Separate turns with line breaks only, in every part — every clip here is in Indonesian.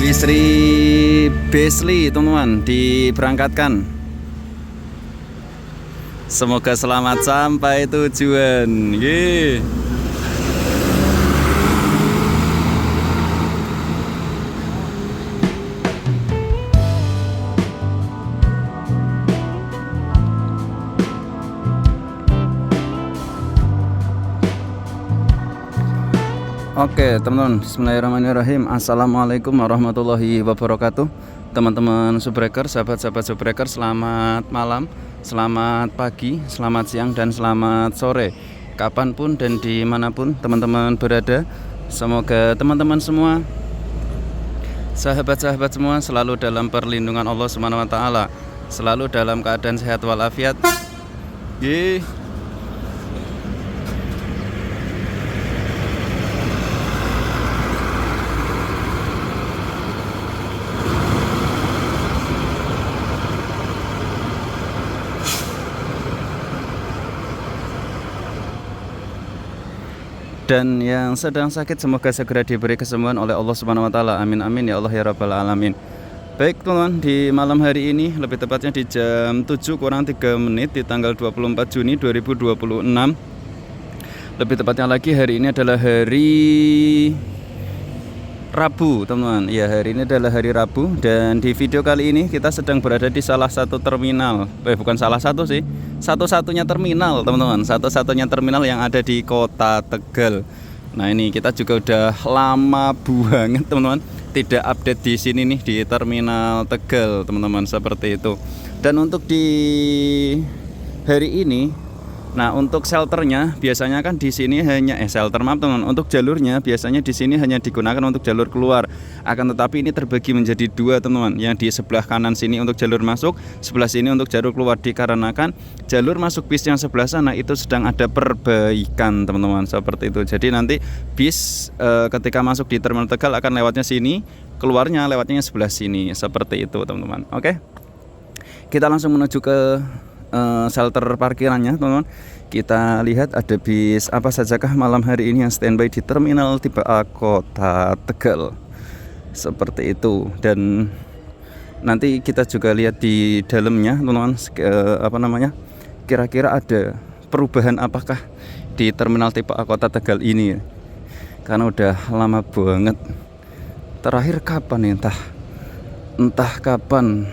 Dewi Sri Besli teman-teman diberangkatkan. Semoga selamat sampai tujuan. Yeay. Oke teman-teman, bismillahirrahmanirrahim. Assalamualaikum warahmatullahi wabarakatuh. Teman-teman subbreaker, sahabat-sahabat subbreaker, selamat malam, selamat pagi, selamat siang, dan selamat sore, kapanpun dan dimanapun teman-teman berada. Semoga teman-teman semua, sahabat-sahabat semua, selalu dalam perlindungan Allah Subhanahu wa Ta'ala, selalu dalam keadaan sehat walafiat. Yeay. Dan yang sedang sakit semoga segera diberi kesembuhan oleh Allah Subhanahu wa Ta'ala. Amin amin ya Allah ya Rabbal alamin. Baik teman-teman, di malam hari ini, lebih tepatnya di jam 7 kurang 3 menit di tanggal 24 Juni 2026. Lebih tepatnya lagi hari ini adalah hari Rabu teman-teman. Ya, hari ini adalah hari Rabu, dan di video kali ini kita sedang berada di salah satu terminal. Bukan salah satu sih, satu-satunya terminal teman-teman, satu-satunya terminal yang ada di kota Tegal. Nah ini kita juga udah lama banget teman-teman tidak update di sini nih, di terminal Tegal teman-teman, seperti itu. Dan untuk di hari ini, nah untuk shelternya biasanya kan di sini hanya shelter maaf teman-teman, untuk jalurnya biasanya di sini hanya digunakan untuk jalur keluar. Akan tetapi ini terbagi menjadi dua teman-teman, yang di sebelah kanan sini untuk jalur masuk, sebelah sini untuk jalur keluar, dikarenakan jalur masuk bis yang sebelah sana itu sedang ada perbaikan teman-teman, seperti itu. Jadi nanti bis ketika masuk di terminal Tegal akan lewatnya sini, keluarnya lewatnya sebelah sini, seperti itu teman-teman. Oke, kita langsung menuju ke shelter parkirannya teman-teman. Kita lihat ada bis apa sajakah malam hari ini yang standby di terminal tipe A kota Tegal, seperti itu. Dan nanti kita juga lihat di dalamnya teman-teman, kira-kira ada perubahan apakah di terminal tipe A kota Tegal ini, karena udah lama banget. Terakhir kapan ya, entah kapan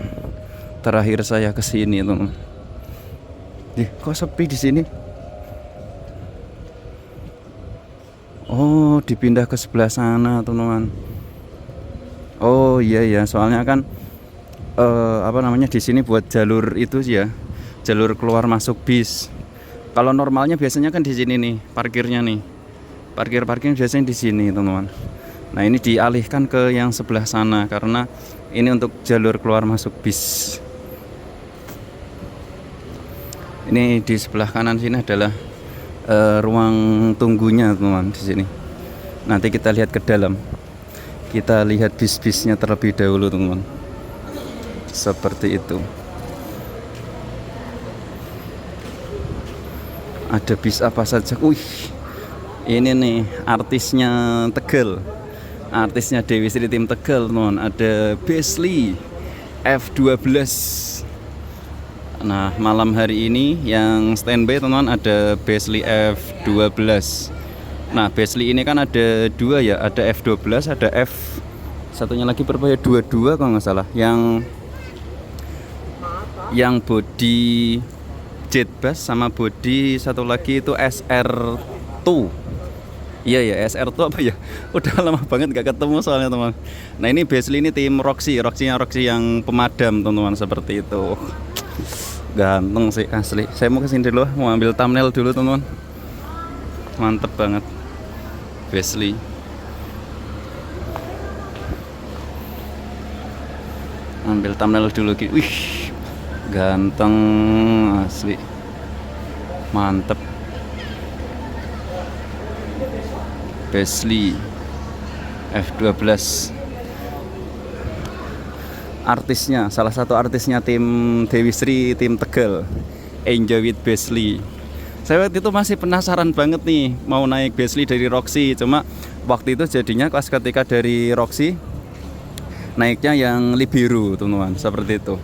terakhir saya kesini teman-teman. Kok sepi di sini? Oh, dipindah ke sebelah sana, teman-teman. Oh iya ya, soalnya kan di sini buat jalur itu ya, jalur keluar masuk bis. Kalau normalnya biasanya kan di sini nih parkirnya nih. Parkir biasanya di sini, teman-teman. Nah, ini dialihkan ke yang sebelah sana karena ini untuk jalur keluar masuk bis. Ini di sebelah kanan sini adalah ruang tunggunya teman-teman di sini. Nanti kita lihat ke dalam. Kita lihat bis-bisnya terlebih dahulu teman-teman. Seperti itu. Ada bis apa saja? Ini nih artisnya Tegal. Artisnya Dewi Sri tim Tegal teman-teman. Ada Besli F12. Nah malam hari ini yang standby teman-teman ada Besli F12. Nah Besli ini kan ada dua ya, ada F12, ada F satunya lagi berapa ya, 22 kalau nggak salah, yang body jet bus sama body satu lagi itu SR2. Iya ya, SR2 apa ya, udah lama banget gak ketemu soalnya teman. Nah ini Besli ini tim Roxy yang pemadam teman-teman, seperti itu. Ganteng sih asli. Saya mau kesini dulu, mau ambil thumbnail dulu teman-teman. Mantep banget Besli. Ambil thumbnail dulu. Wih, ganteng asli. Mantep Besli F12. Artisnya, salah satu artisnya tim Dewi Sri tim Tegal, Enjoy with Besli. Saya waktu itu masih penasaran banget nih mau naik Besli dari Roxy, cuma waktu itu jadinya kelas ketika dari Roxy naiknya yang Libero teman-teman, seperti itu.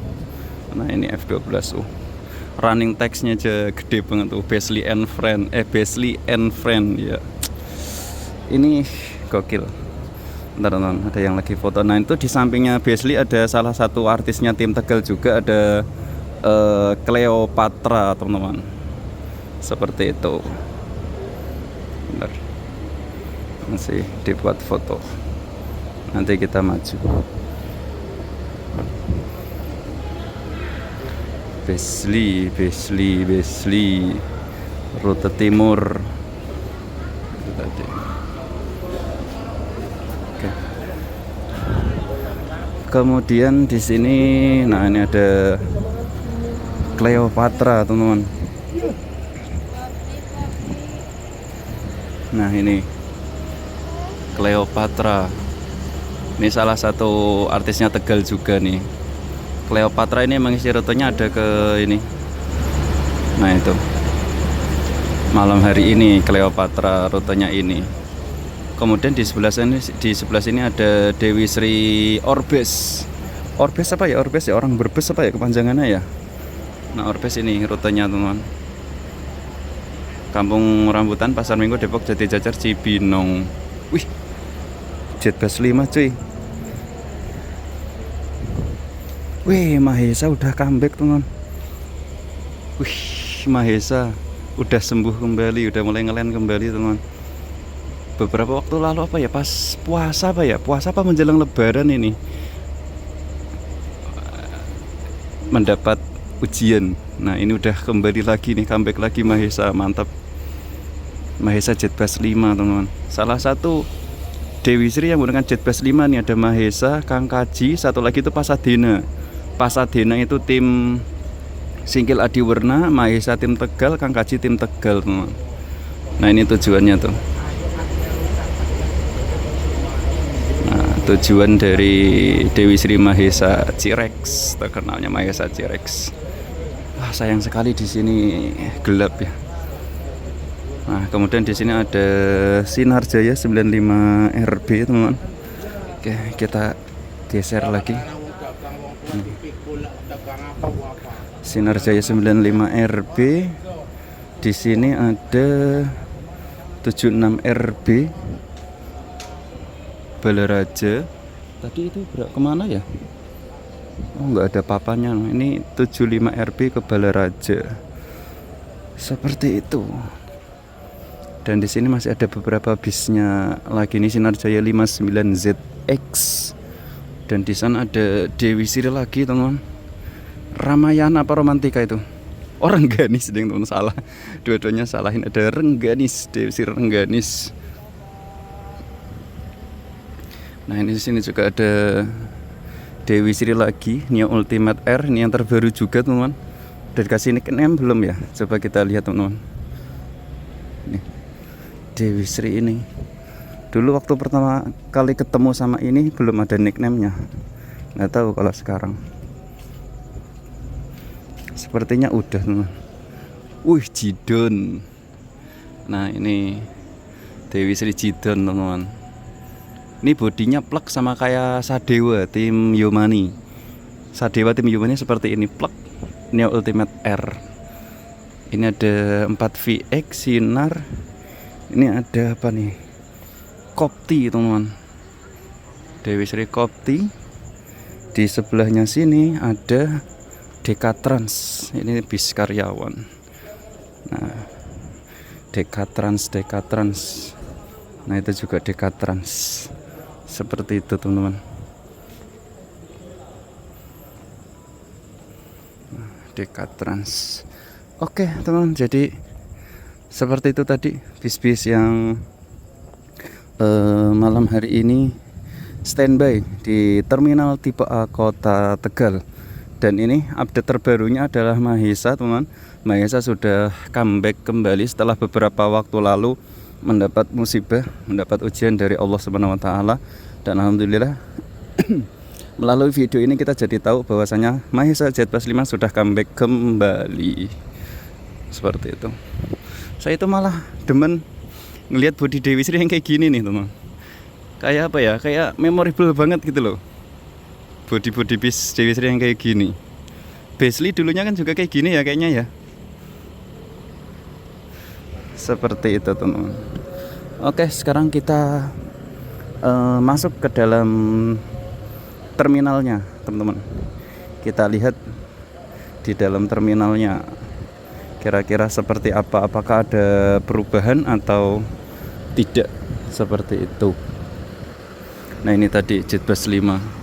Nah ini F12U, running text-nya aja gede banget tuh, Besley and Friend ya. Ini gokil. Bentar teman, ada yang lagi foto. Nah itu di sampingnya Besley ada salah satu artisnya tim Tegal juga, ada Cleopatra teman-teman, seperti itu. Bentar, masih dibuat foto, nanti kita maju. Besley rute timur itu tadi. Oke. Kemudian di sini, nah ini ada Cleopatra teman-teman. Nah ini Cleopatra, ini salah satu artisnya Tegal juga nih. Cleopatra ini mengisi rutenya ada ke ini. Nah itu malam hari ini Cleopatra rutenya ini. Kemudian di sebelah sini ada Dewi Sri Orbes. Orbes apa ya? Orbes ya, orang Brebes apa ya kepanjangannya ya? Nah Orbes ini rutenya teman-teman. Kampung Rambutan, Pasar Minggu, Depok, Jati Jajar, Cibinong. Wih, Jetbus 5 cuy. Wih, Mahesa udah comeback teman. Wih, Mahesa udah sembuh kembali, udah mulai ngelen kembali teman. Beberapa waktu lalu apa ya, pas puasa apa ya, puasa apa menjelang lebaran ini, mendapat ujian. Nah ini udah kembali lagi nih, comeback lagi Mahesa, mantap. Mahesa Jetbus 5 teman-teman. Salah satu Dewi Sri yang menggunakan Jetbus 5 nih, ada Mahesa, Kang Kaji, satu lagi itu Pasadena. Pasadena itu tim Singkil Adiwerna, Mahesa tim Tegal, Kang Kaji tim Tegal teman. Nah ini tujuannya tuh. Nah tujuan dari Dewi Sri Mahesa Cirex, terkenalnya Mahesa Cirex. Wah sayang sekali di sini gelap ya. Nah, kemudian di sini ada Sinar Jaya 95 RB teman-teman. Oke, kita geser lagi. Sinar Jaya 95 RB. Di sini ada 76 RB Balaraja. Tadi itu kemana ya? Oh, nggak ada papanya. Ini 75 RB ke Balaraja. Seperti itu. Dan di sini masih ada beberapa bisnya lagi, ini Sinar Jaya 59ZX. Dan di sana ada Dewi Sri lagi teman-teman. Ramayana apa Romantika itu? Oh Rengganis deh teman, salah. Dua-duanya salahin, ada Rengganis, Dewi Sri Rengganis. Nah ini di sini juga ada Dewi Sri lagi, Neo Ultimate R, ini yang terbaru juga teman-teman. Udah dikasih nickname belum ya? Coba kita lihat teman-teman. Nih Dewi Sri ini, dulu waktu pertama kali ketemu sama ini belum ada nickname-nya, nggak tahu kalau sekarang. Sepertinya udah teman. Wih Jidon. Nah ini Dewi Sri Jidon teman-teman. Ini bodinya plek sama kayak Sadewa tim Yomani. Sadewa tim Yomani seperti ini, plek. Neo Ultimate R. Ini ada 4VX Sinar. Ini ada apa nih? Kopti teman-teman. Dewi Sri Kopti. Di sebelahnya sini ada Dekatrans. Ini bis karyawan. Nah, Dekatrans. Nah, itu juga Dekatrans. Seperti itu teman-teman. Dekatrans. Oke teman-teman, jadi seperti itu tadi bis-bis yang malam hari ini standby di terminal tipe A Kota Tegal. Dan ini update terbarunya adalah Mahesa teman-teman. Mahesa sudah comeback kembali setelah beberapa waktu lalu mendapat musibah, mendapat ujian dari Allah Subhanahu wa taala. Dan alhamdulillah melalui video ini kita jadi tahu bahwasanya Mahesa Jetbus 5 sudah comeback kembali. Seperti itu. Saya itu malah demen ngelihat body Dewi Sri yang kayak gini nih teman. Kayak apa ya? Kayak memorable banget gitu loh. body bis Dewi Sri yang kayak gini. Beasley dulunya kan juga kayak gini ya kayaknya ya. Seperti itu teman-teman. Oke, sekarang kita masuk ke dalam terminalnya teman-teman. Kita lihat di dalam terminalnya kira-kira seperti apa, apakah ada perubahan atau tidak, seperti itu. Nah ini tadi JetBus 5.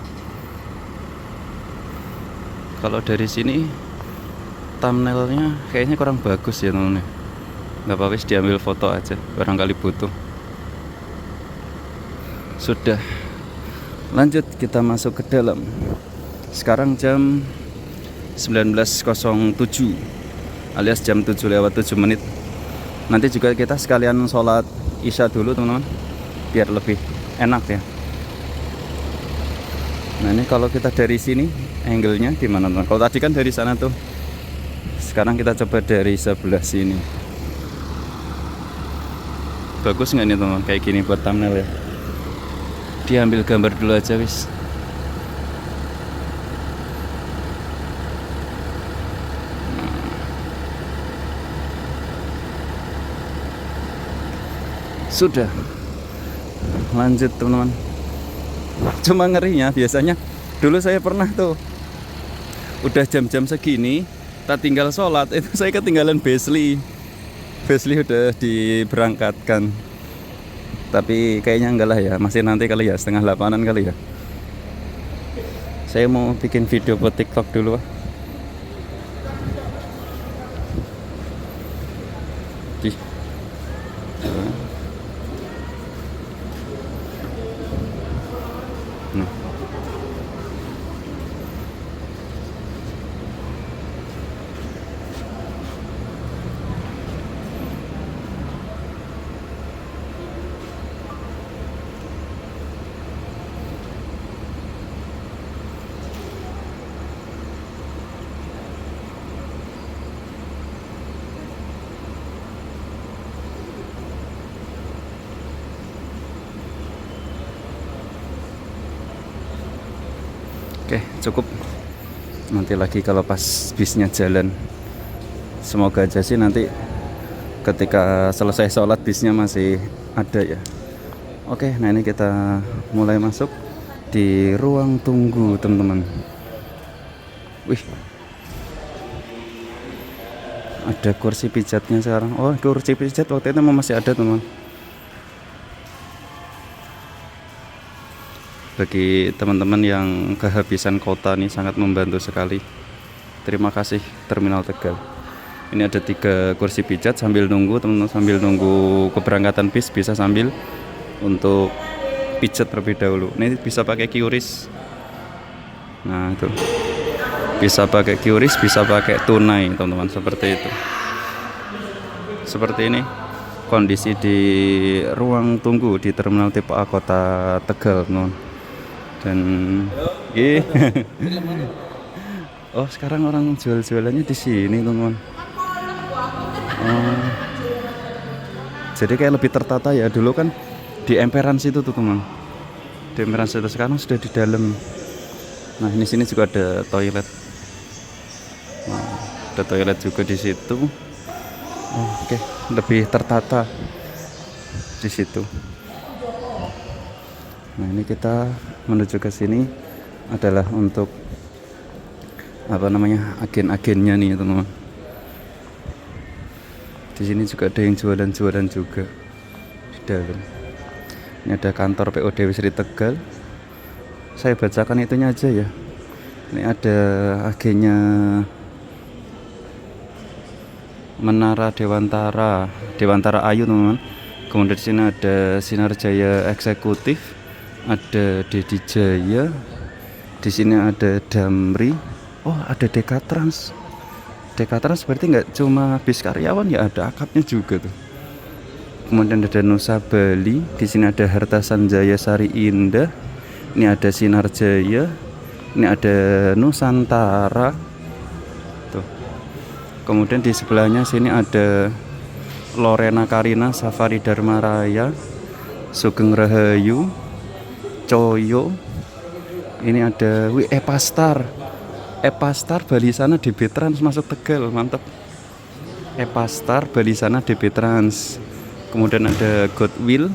Kalau dari sini thumbnailnya kayaknya kurang bagus ya teman-teman. Nggak apa-apa, diambil foto aja, barangkali butuh. Sudah, lanjut kita masuk ke dalam. Sekarang jam 19.07 alias jam 7:07. Nanti juga kita sekalian sholat isya dulu teman-teman, biar lebih enak ya. Nah ini kalau kita dari sini angle-nya gimana teman? Kalau tadi kan dari sana tuh, sekarang kita coba dari sebelah sini. Bagus nggak nih teman-teman kayak gini buat thumbnail ya? Diambil gambar dulu aja wis. Sudah, lanjut teman-teman. Cuma ngerinya biasanya dulu saya pernah tuh udah jam-jam segini tak tinggal sholat itu saya ketinggalan Beasley udah diberangkatkan, tapi kayaknya enggak lah ya, masih nanti kali ya, 7:30 kali ya. Saya mau bikin video buat TikTok dulu Pak. Nah. Oke, cukup. Nanti lagi kalau pas bisnya jalan. Semoga aja sih nanti ketika selesai sholat bisnya masih ada ya. Oke, nah ini kita mulai masuk di ruang tunggu teman-teman. Wih, ada kursi pijatnya sekarang. Oh, kursi pijat waktu itu masih ada teman. Bagi teman-teman yang kehabisan kota nih sangat membantu sekali. Terima kasih Terminal Tegal. Ini ada 3 kursi pijat sambil nunggu teman-teman, sambil nunggu keberangkatan bis bisa sambil untuk pijat terlebih dahulu. Ini bisa pakai QRIS. Nah itu bisa pakai QRIS, bisa pakai tunai teman-teman, seperti itu. Seperti ini kondisi di ruang tunggu di Terminal Tipe A Kota Tegal teman-teman. Dan oh sekarang orang jualannya di sini teman-teman. Oh, jadi kayak lebih tertata ya. Dulu kan di emperan situ tuh teman, di emperan situ, sekarang sudah di dalam. Nah ini sini juga ada toilet. Nah, ada toilet juga di situ. Oh, oke, lebih tertata di situ. Nah ini kita menuju ke sini adalah untuk apa namanya, agen-agennya nih teman-teman. Di sini juga ada yang jualan-jualan juga di dalam. Ini ada kantor PO Dewi Sri Tegal. Saya bacakan itunya aja ya. Ini ada agennya Menara Dewantara Ayu teman-teman. Kemudian di sini ada Sinar Jaya Eksekutif, ada Dedi Jaya, di sini ada Damri. Oh ada Dekatrans. Dekatrans berarti nggak cuma bis karyawan ya, ada akapnya juga tuh. Kemudian ada Nusa Bali, di sini ada Harta Sanjaya Sari Indah, ini ada Sinar Jaya, ini ada Nusantara tuh. Kemudian di sebelahnya sini ada Lorena Karina Safari Dharma Raya, Sugeng Rahayu, Coyo, Ini ada Epastar. Epastar Bali sana DB Trans masuk Tegal, mantap. Epastar Bali sana DB Trans. Kemudian ada Godwill,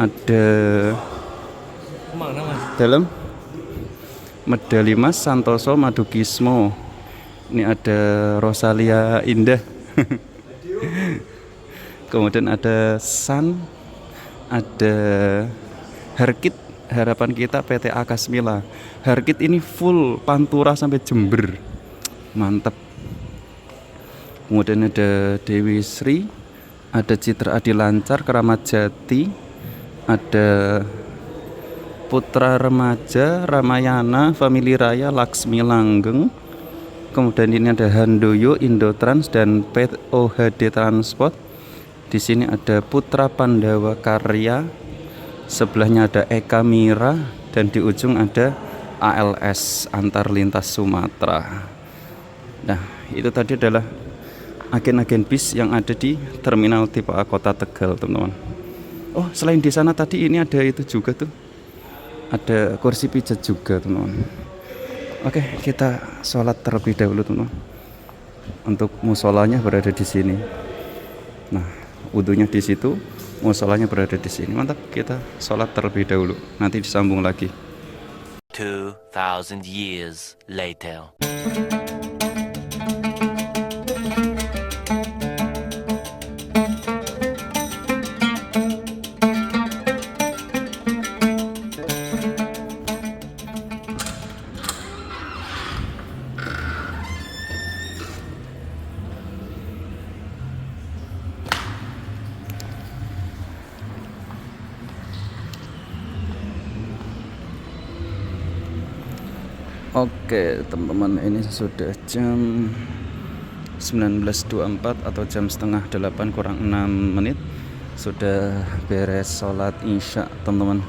ada dalam Medali Mas Santoso Madukismo. Ini ada Rosalia Indah. Kemudian ada San, ada Harkit Harapan Kita PT Akasmila. Harkit ini full Pantura sampai Jember, mantap. Kemudian ada Dewi Sri, ada Citra Adi Lancar Keramat Jati, ada Putra Remaja Ramayana Family Raya Laksmi Langgeng. Kemudian ini ada Handoyo Indotrans dan POHD Transport. Di sini ada Putra Pandawa Karya, sebelahnya ada Eka Mira, dan di ujung ada ALS Antar Lintas Sumatera. Nah, itu tadi adalah agen-agen bis yang ada di Terminal Tipe A Kota Tegal, teman-teman. Oh, selain di sana tadi ini ada itu juga tuh. Ada kursi pijat juga, teman-teman. Oke, kita sholat terlebih dahulu, teman-teman. Untuk musolanya berada di sini. Nah, wudunya di situ, musolanya berada di sini. Mantap, kita sholat terlebih dahulu. Nanti disambung lagi.
2000 years later.
Oke teman-teman, ini sudah jam 19.24 atau jam setengah 8 kurang 6 menit. Sudah beres sholat isya, teman-teman.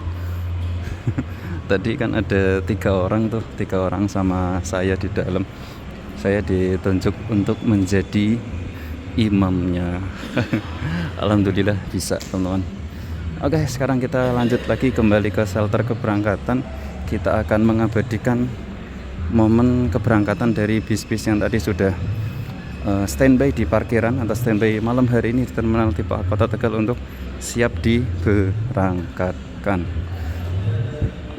Tadi kan ada 3 orang sama saya di dalam. Saya ditunjuk untuk menjadi imamnya. Alhamdulillah bisa, teman-teman. Oke, sekarang kita lanjut lagi kembali ke shelter keberangkatan. Kita akan mengabadikan momen keberangkatan dari bis-bis yang tadi sudah standby di parkiran atau standby malam hari ini di Terminal Tipe A Kota Tegal untuk siap diberangkatkan.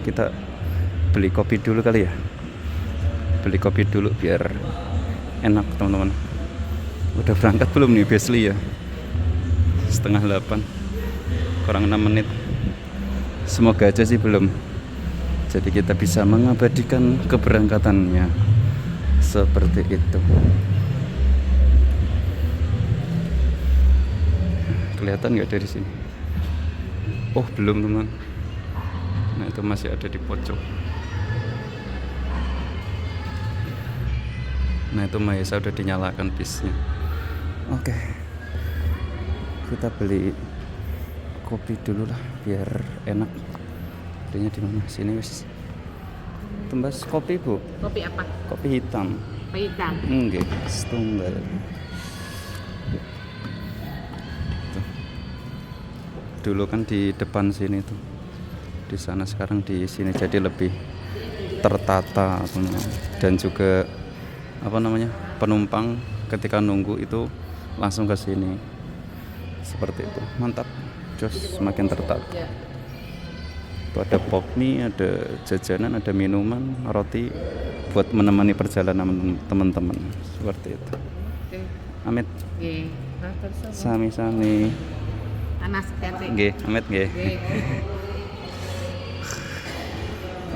Kita beli kopi dulu kali ya. Beli kopi dulu biar enak, teman-teman. Udah berangkat belum nih Besli ya? 7:30 kurang 6 menit. Semoga aja sih belum. Jadi kita bisa mengabadikan keberangkatannya seperti itu. Kelihatan nggak dari sini? Oh belum, teman. Nah itu masih ada di pojok. Nah itu Mahesa udah dinyalakan bisnya. Oke, kita beli kopi dulu lah biar enak. Belinya di mana? Sini wis. Tembas kopi, Bu.
Kopi apa?
Kopi hitam.
Kopi hitam.
Nggih, setunggal. Tuh. Dulu kan di depan sini tuh. Di sana, sekarang di sini, jadi lebih tertata, teman-teman. Dan juga apa namanya? Penumpang ketika nunggu itu langsung ke sini. Seperti itu. Mantap. Jos semakin tertata. Ada pop mie, ada jajanan, ada minuman, roti buat menemani perjalanan teman-teman. Seperti itu. Amit.
Nggih.
Sami-sami.
Panas tete.
Nggih, amit nggih.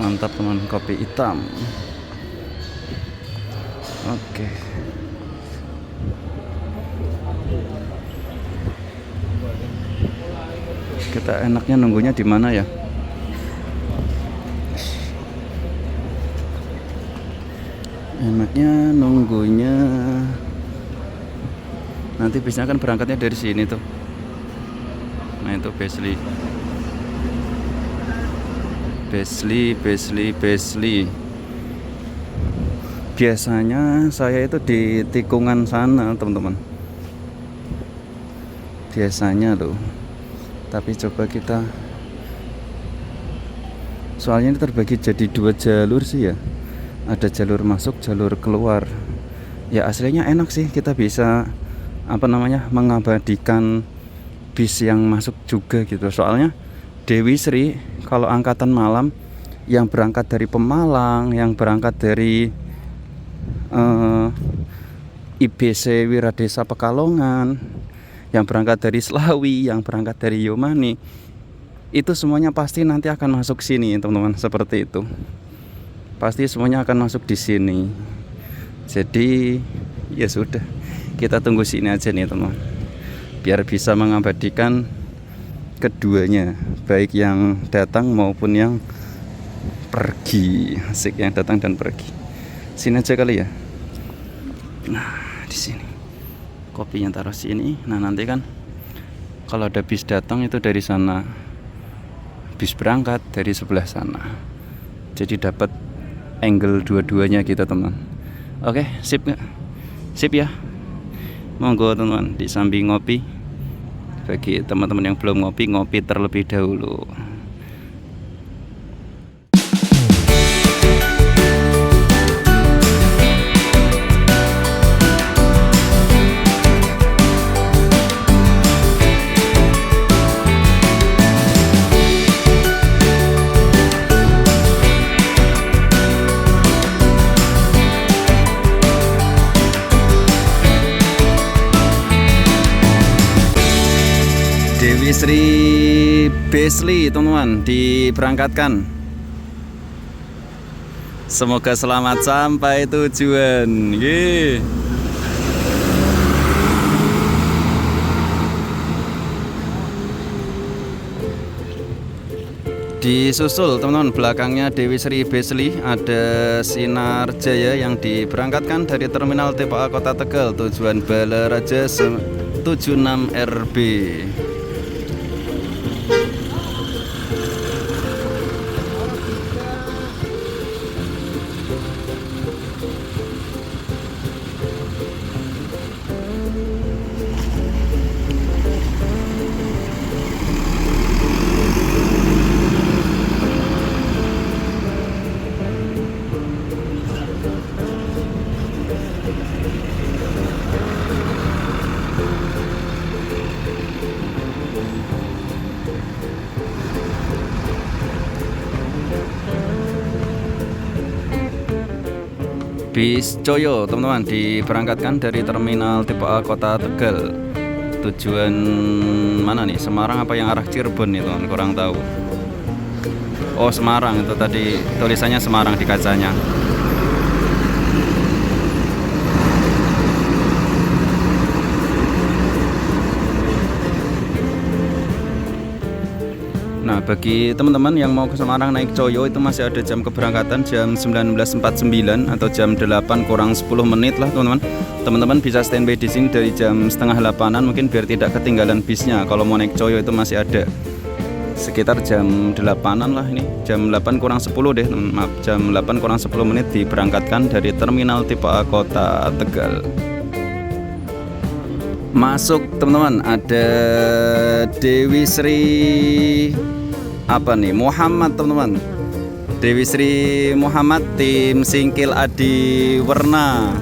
Mantap, teman, kopi hitam. Oke. Kita enaknya nunggunya di mana ya? Enaknya nunggunya nanti bisnya kan berangkatnya dari sini tuh. Nah itu Besli. Biasanya saya itu di tikungan sana, teman-teman. Biasanya loh. Tapi coba kita Soalnya ini terbagi jadi 2 jalur sih ya. Ada jalur masuk, jalur keluar. Ya aslinya enak sih, kita bisa mengabadikan bis yang masuk juga gitu. Soalnya Dewi Sri kalau angkatan malam yang berangkat dari Pemalang, yang berangkat dari IBC Wiradesa Pekalongan, yang berangkat dari Slawi, yang berangkat dari Yomani, itu semuanya pasti nanti akan masuk sini teman-teman, seperti itu. Pasti semuanya akan masuk di sini. Jadi ya sudah, kita tunggu sini aja nih teman-teman, biar bisa mengabadikan keduanya, baik yang datang maupun yang pergi. Asik, yang datang dan pergi. Sini aja kali ya. Nah, di sini kopinya taruh sini. Nah nanti kan kalau ada bis datang itu dari sana, bis berangkat dari sebelah sana, jadi dapat angle dua-duanya gitu teman. Oke, sip nggak? Sip ya. Monggo teman-teman disambi ngopi. Bagi teman-teman yang belum ngopi, ngopi terlebih dahulu. Dewi Sri Besli teman-teman diberangkatkan. Semoga selamat sampai tujuan. Yeay. Disusul teman-teman, belakangnya Dewi Sri Besli ada Sinar Jaya yang diberangkatkan dari Terminal TPA Kota Tegal tujuan Balaraja 76 RB. Bis Coyo teman-teman diberangkatkan dari Terminal TPA Kota Tegal. Tujuan mana nih? Semarang apa yang arah Cirebon itu kan? Kurang tahu. Oh Semarang, itu tadi tulisannya Semarang di kacanya. Nah, bagi teman-teman yang mau ke Semarang naik Coyo itu masih ada jam keberangkatan jam 19.49 atau jam 8 kurang 10 menit lah teman-teman. Teman-teman bisa standby di sini dari jam setengah 8-an mungkin biar tidak ketinggalan bisnya. Kalau mau naik Coyo itu masih ada sekitar jam 8-an lah ini. Jam 8 kurang 10 deh, maaf, jam 8 kurang 10 menit diberangkatkan dari Terminal TPA Kota Tegal. Masuk teman-teman, ada Dewi Sri Muhammad teman-teman. Dewi Sri Muhammad tim Singkil Adi Werna.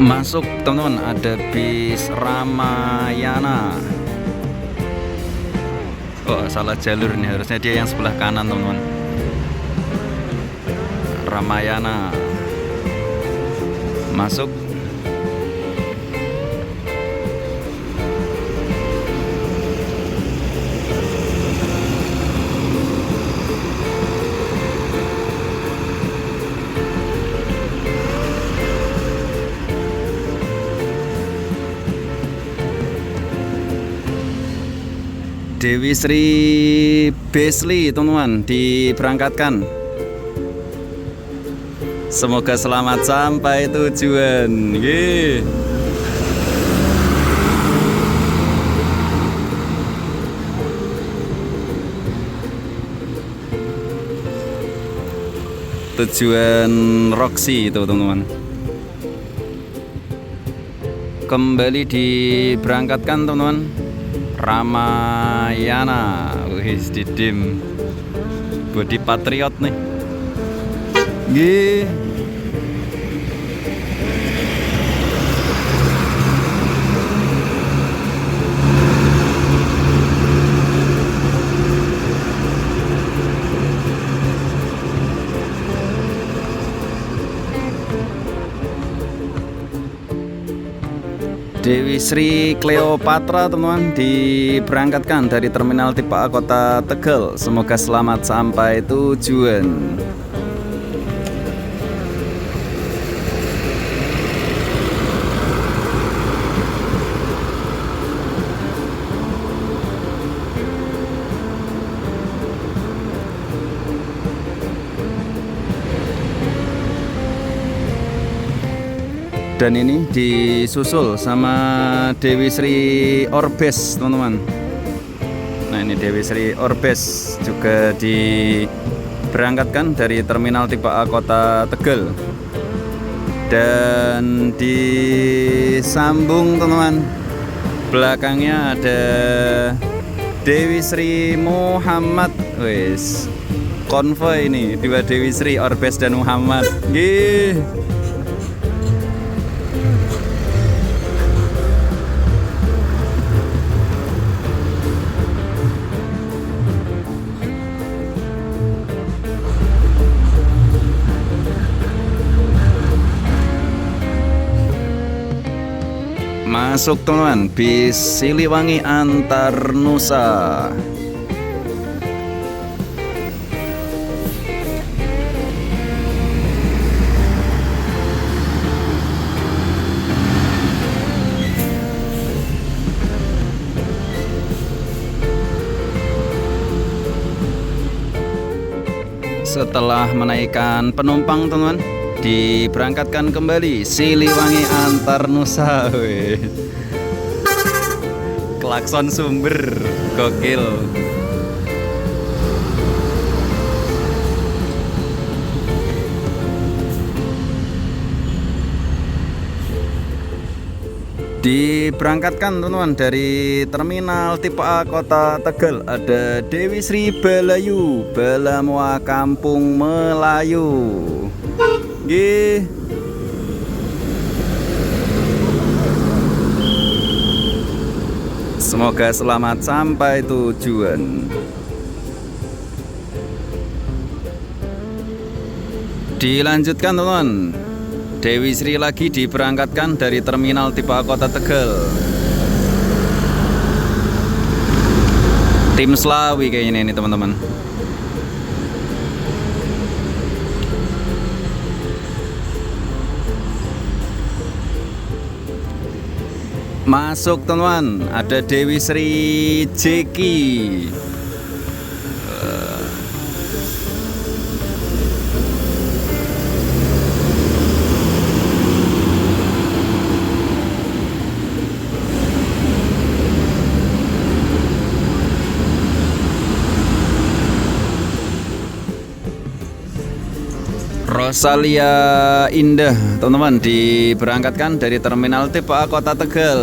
Masuk teman-teman, ada bis Ramayana. Oh salah jalur nih, harusnya dia yang sebelah kanan teman-teman. Ramayana masuk. Dewi Sri Besli teman-teman diberangkatkan. Semoga selamat sampai tujuan. Yeay. tujuan Roxy itu teman-teman. Kembali diberangkatkan teman-teman. Ramayana, wis didim body patriot nih. Nggih. Dewi Sri Cleopatra teman-teman diberangkatkan dari Terminal Tipe A Kota Tegal. Semoga selamat sampai tujuan. Dan ini disusul sama Dewi Sri Orbes teman-teman. Nah ini Dewi Sri Orbes juga diberangkatkan dari Terminal Tipe A Kota Tegal. Dan disambung teman-teman, belakangnya ada Dewi Sri Muhammad. Wes konvoy ini dua Dewi Sri Orbes dan Muhammad. Gih. Masuk teman, bis Siliwangi Antar Nusa. Setelah menaikkan penumpang teman, diberangkatkan kembali Siliwangi Antar Nusa. Klakson sumber gokil. Diberangkatkan teman-teman dari Terminal Tipe A Kota Tegal. Ada Dewi Sri Balayu, Balamoa Kampung Melayu. Gih. Semoga selamat sampai tujuan. Dilanjutkan teman-teman, Dewi Sri lagi diberangkatkan dari Terminal Tipe A Kota Tegal. Tim Slawi kayaknya ini teman-teman. Masuk teman-teman, ada Dewi Sri Jeki. Rosalia Indah teman-teman diberangkatkan dari Terminal Tipe A Kota Tegal.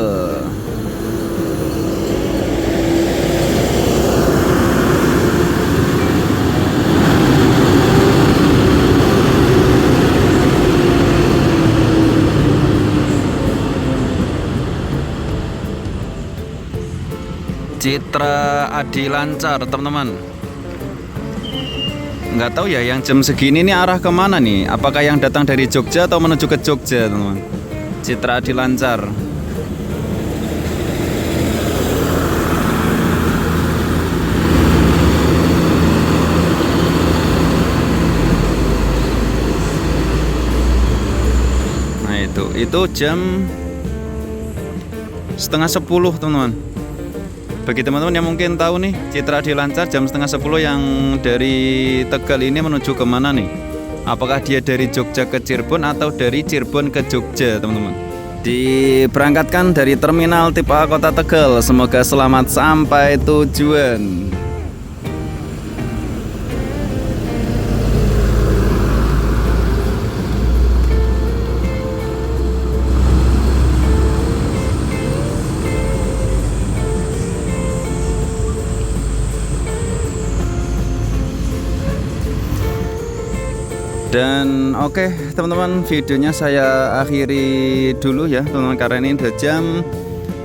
Citra Adi Lancar teman-teman. Nggak tahu ya yang jam segini ini arah kemana nih? Apakah yang datang dari Jogja atau menuju ke Jogja teman-teman? Citra Adi Lancar. Nah itu jam 9:30 teman-teman. Bagi teman-teman yang mungkin tahu nih, Citra Adi Lancar jam 9:30 yang dari Tegal ini menuju kemana nih? Apakah dia dari Jogja ke Cirebon atau dari Cirebon ke Jogja teman-teman? Diberangkatkan dari Terminal Tipe A Kota Tegal. Semoga selamat sampai tujuan. Dan oke teman-teman, videonya saya akhiri dulu ya teman-teman, karena ini udah jam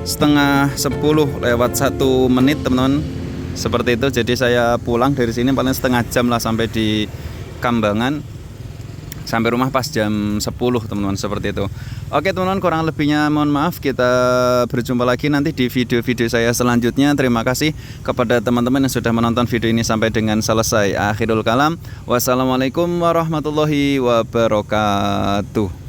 setengah 10:01 teman-teman. Seperti itu, jadi saya pulang dari sini paling setengah jam lah sampai di Kambangan, sampai rumah pas jam 10 teman-teman, seperti itu. Oke teman-teman, kurang lebihnya mohon maaf. Kita berjumpa lagi nanti di video-video saya selanjutnya. Terima kasih kepada teman-teman yang sudah menonton video ini sampai dengan selesai. Akhirul kalam, wassalamualaikum warahmatullahi wabarakatuh.